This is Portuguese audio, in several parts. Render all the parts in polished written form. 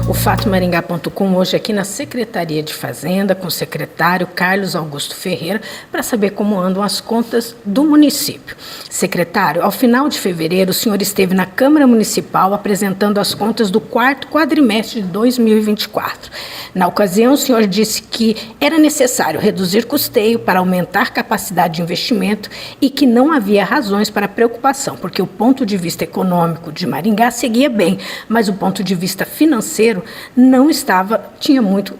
O FatoMaringá.com hoje aqui na Secretaria de Fazenda com o secretário Carlos Augusto Ferreira para saber como andam as contas do município. Secretário, ao final de fevereiro o senhor esteve na Câmara Municipal apresentando as contas do quarto quadrimestre de 2024. Na ocasião o senhor disse que era necessário reduzir custeio para aumentar capacidade de investimento e que não havia razões para preocupação, porque o ponto de vista econômico de Maringá seguia bem, mas o ponto de vista financeiro não tinha muito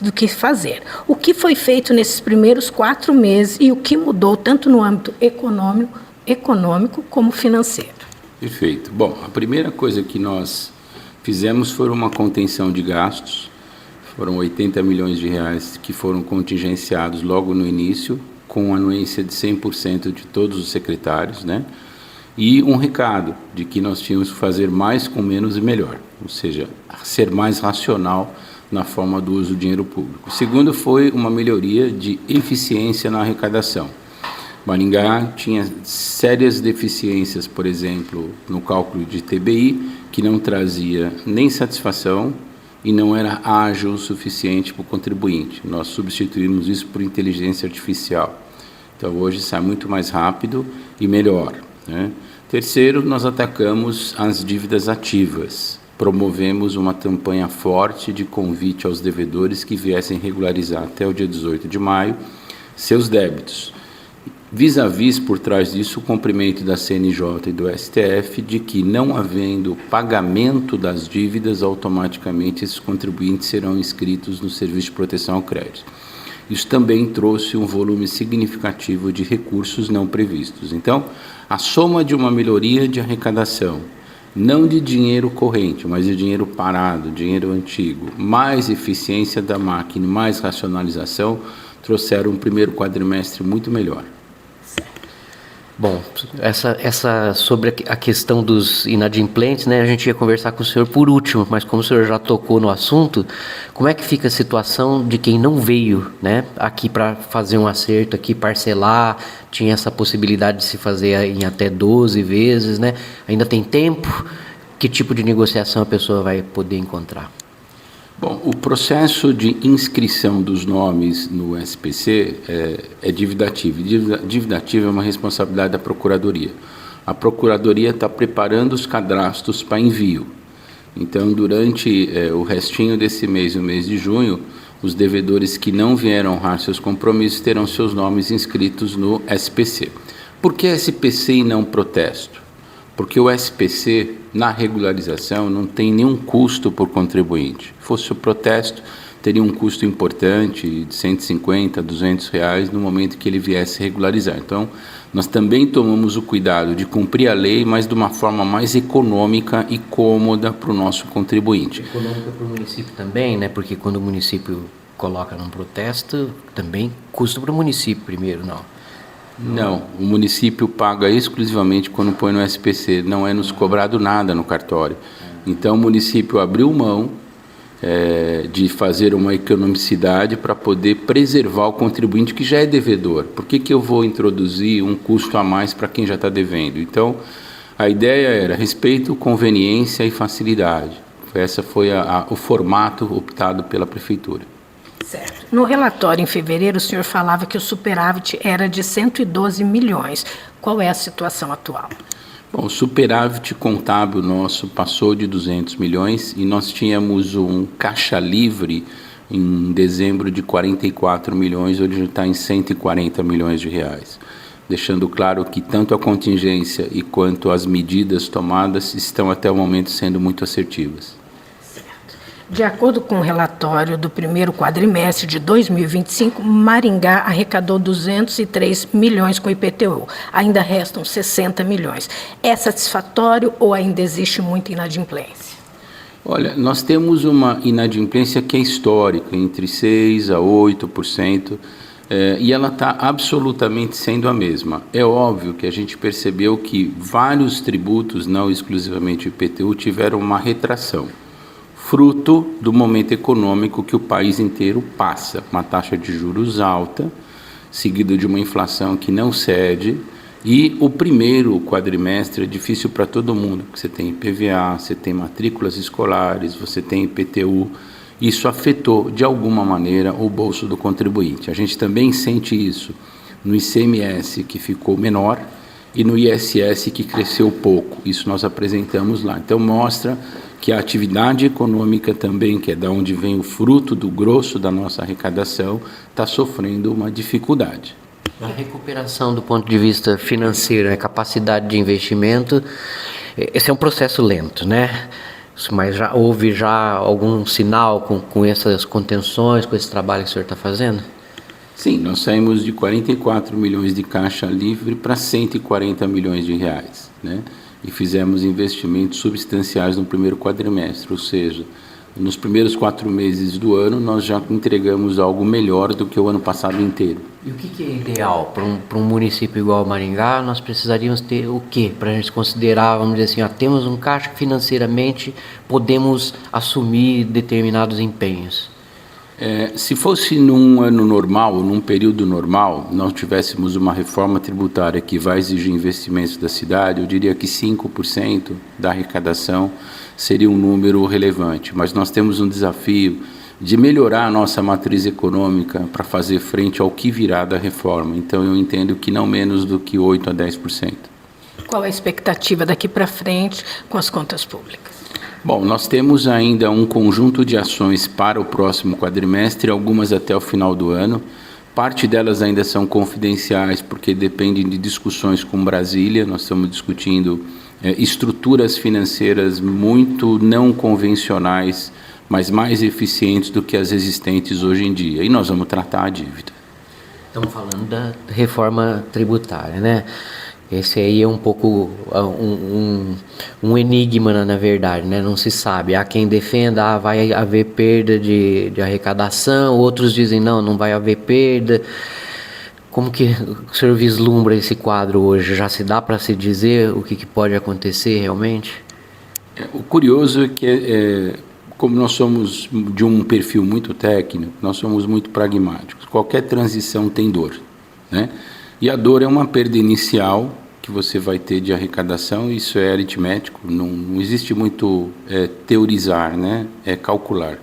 do que fazer. O que foi feito nesses primeiros 4 meses e o que mudou tanto no âmbito econômico como financeiro? Perfeito. Bom, a primeira coisa que nós fizemos foi uma contenção de gastos. Foram 80 milhões de reais que foram contingenciados logo no início, com anuência de 100% de todos os secretários, né? E um recado de que nós tínhamos que fazer mais com menos e melhor, ou seja, ser mais racional na forma do uso do dinheiro público. O segundo foi uma melhoria de eficiência na arrecadação. Maringá tinha sérias deficiências, por exemplo, no cálculo de TBI, que não trazia nem satisfação e não era ágil o suficiente para o contribuinte. Nós substituímos isso por inteligência artificial. Então, hoje sai muito mais rápido e melhor, né? Terceiro, nós atacamos as dívidas ativas. Promovemos uma campanha forte de convite aos devedores que viessem regularizar até o dia 18 de maio seus débitos. Vis-à-vis, por trás disso, o cumprimento da CNJ e do STF de que, não havendo pagamento das dívidas, automaticamente esses contribuintes serão inscritos no Serviço de Proteção ao Crédito. Isso também trouxe um volume significativo de recursos não previstos. Então, a soma de uma melhoria de arrecadação, não de dinheiro corrente, mas de dinheiro parado, dinheiro antigo, mais eficiência da máquina, mais racionalização, trouxeram um primeiro quadrimestre muito melhor. Bom, essa sobre a questão dos inadimplentes, né, a gente ia conversar com o senhor por último, mas como o senhor já tocou no assunto, como é que fica a situação de quem não veio, né, aqui para fazer um acerto, aqui parcelar, tinha essa possibilidade de se fazer em até 12 vezes, né? Ainda tem tempo? Que tipo de negociação a pessoa vai poder encontrar? Bom, o processo de inscrição dos nomes no SPC é dívida ativa. Dívida ativa é uma responsabilidade da Procuradoria. A Procuradoria está preparando os cadastros para envio. Então, durante o restinho desse mês, o mês de junho, os devedores que não vieram honrar seus compromissos terão seus nomes inscritos no SPC. Por que SPC e não protesto? Porque o SPC, na regularização, não tem nenhum custo por contribuinte. Fosse o protesto, teria um custo importante de 150, 200 reais no momento que ele viesse regularizar. Então, nós também tomamos o cuidado de cumprir a lei, mas de uma forma mais econômica e cômoda para o nosso contribuinte. Econômica para o município também, né? Porque quando o município coloca num protesto, também custa para o município primeiro, não? Não, o município paga exclusivamente quando põe no SPC, não é nos cobrado nada no cartório. Então o município abriu mão de fazer uma economicidade para poder preservar o contribuinte que já é devedor. Por que eu vou introduzir um custo a mais para quem já está devendo? Então a ideia era respeito, conveniência e facilidade. Esse foi o formato optado pela Prefeitura. Certo. No relatório, em fevereiro, o senhor falava que o superávit era de 112 milhões. Qual é a situação atual? Bom, o superávit contábil nosso passou de 200 milhões e nós tínhamos um caixa livre em dezembro de 44 milhões, hoje está em 140 milhões de reais. Deixando claro que tanto a contingência e quanto as medidas tomadas estão até o momento sendo muito assertivas. De acordo com o relatório do primeiro quadrimestre de 2025, Maringá arrecadou 203 milhões com o IPTU. Ainda restam 60 milhões. É satisfatório ou ainda existe muita inadimplência? Olha, nós temos uma inadimplência que é histórica, entre 6% a 8%, e ela está absolutamente sendo a mesma. É óbvio que a gente percebeu que vários tributos, não exclusivamente o IPTU, tiveram uma retração, fruto do momento econômico que o país inteiro passa, uma taxa de juros alta, seguido de uma inflação que não cede E o primeiro quadrimestre é difícil para todo mundo, porque você tem IPVA, você tem matrículas escolares, você tem IPTU. Isso afetou, de alguma maneira, o bolso do contribuinte. A gente também sente isso no ICMS, que ficou menor, e no ISS, que cresceu pouco. Isso nós apresentamos lá. Então, mostra que a atividade econômica também, que é da onde vem o fruto do grosso da nossa arrecadação, está sofrendo uma dificuldade. A recuperação do ponto de vista financeiro, a capacidade de investimento, esse é um processo lento, né? Mas houve algum sinal com essas contenções, com esse trabalho que o senhor está fazendo? Sim, nós saímos de 44 milhões de caixa livre para 140 milhões de reais, né? E fizemos investimentos substanciais no primeiro quadrimestre, ou seja, nos primeiros 4 meses do ano nós já entregamos algo melhor do que o ano passado inteiro. E o que é ideal para um município igual Maringá? Nós precisaríamos ter o quê? Para a gente considerar, vamos dizer assim, temos um caixa que financeiramente podemos assumir determinados empenhos. Se fosse num ano normal, num período normal, nós tivéssemos uma reforma tributária que vai exigir investimentos da cidade, eu diria que 5% da arrecadação seria um número relevante. Mas nós temos um desafio de melhorar a nossa matriz econômica para fazer frente ao que virá da reforma. Então, eu entendo que não menos do que 8% a 10%. Qual a expectativa daqui para frente com as contas públicas? Bom, nós temos ainda um conjunto de ações para o próximo quadrimestre, algumas até o final do ano. Parte delas ainda são confidenciais, porque dependem de discussões com Brasília. Nós estamos discutindo estruturas financeiras muito não convencionais, mas mais eficientes do que as existentes hoje em dia. E nós vamos tratar a dívida. Estamos falando da reforma tributária, né? Esse aí é um pouco um enigma, na verdade, né? Não se sabe. Há quem defenda, vai haver perda de arrecadação, outros dizem não vai haver perda. Como que o senhor vislumbra esse quadro hoje? Já se dá para se dizer o que pode acontecer realmente? O curioso é que, como nós somos de um perfil muito técnico, nós somos muito pragmáticos. Qualquer transição tem dor, né? E a dor é uma perda inicial que você vai ter de arrecadação, isso é aritmético, não existe muito teorizar, né? É calcular.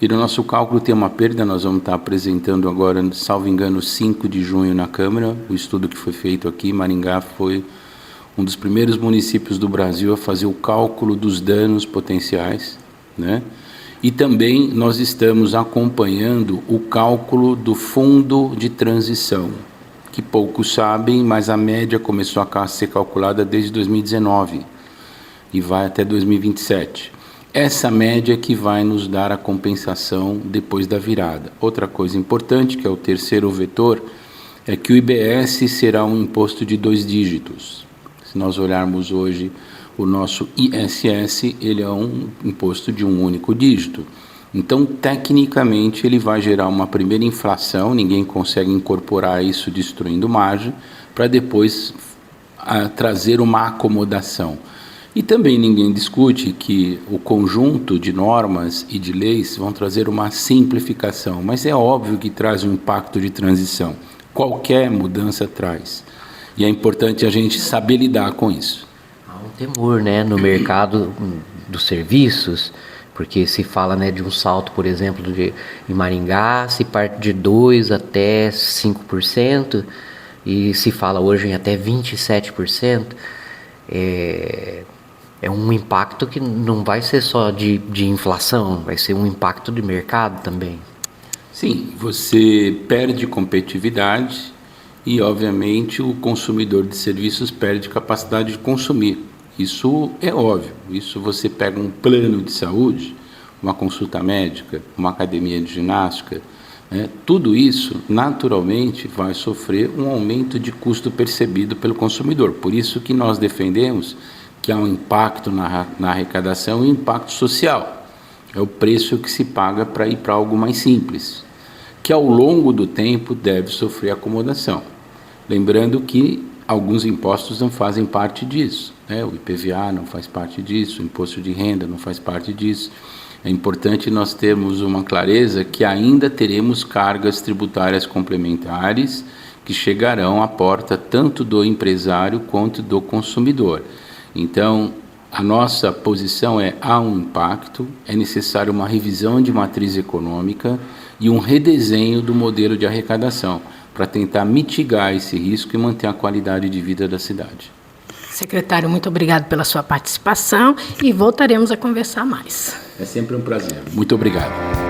E no nosso cálculo tem uma perda, nós vamos estar apresentando agora, salvo engano, 5 de junho na Câmara, o estudo que foi feito aqui. Maringá foi um dos primeiros municípios do Brasil a fazer o cálculo dos danos potenciais, né? E também nós estamos acompanhando o cálculo do fundo de transição, que poucos sabem, mas a média começou a ser calculada desde 2019 e vai até 2027. Essa média que vai nos dar a compensação depois da virada. Outra coisa importante, que é o terceiro vetor, é que o IBS será um imposto de 2 dígitos. Se nós olharmos hoje o nosso ISS, ele é um imposto de um único dígito. Então, tecnicamente, ele vai gerar uma primeira inflação, ninguém consegue incorporar isso destruindo margem, para depois trazer uma acomodação. E também ninguém discute que o conjunto de normas e de leis vão trazer uma simplificação, mas é óbvio que traz um impacto de transição. Qualquer mudança traz. E é importante a gente saber lidar com isso. Há um temor, né, no mercado dos serviços, porque se fala, né, de um salto, por exemplo, em Maringá, se parte de 2% até 5%, e se fala hoje em até 27%, é um impacto que não vai ser só de inflação, vai ser um impacto de mercado também. Sim, você perde competitividade e, obviamente, o consumidor de serviços perde capacidade de consumir. Isso é óbvio. Isso você pega um plano de saúde, uma consulta médica, uma academia de ginástica, né? Tudo isso naturalmente vai sofrer um aumento de custo percebido pelo consumidor. Por isso que nós defendemos que há um impacto na arrecadação e um impacto social. É o preço que se paga para ir para algo mais simples, que ao longo do tempo deve sofrer acomodação. Lembrando que alguns impostos não fazem parte disso, né? O IPVA não faz parte disso, o imposto de renda não faz parte disso. É importante nós termos uma clareza que ainda teremos cargas tributárias complementares que chegarão à porta tanto do empresário quanto do consumidor. Então, a nossa posição há um impacto, é necessário uma revisão de matriz econômica e um redesenho do modelo de arrecadação para tentar mitigar esse risco e manter a qualidade de vida da cidade. Secretário, muito obrigado pela sua participação e voltaremos a conversar mais. É sempre um prazer. Muito obrigado.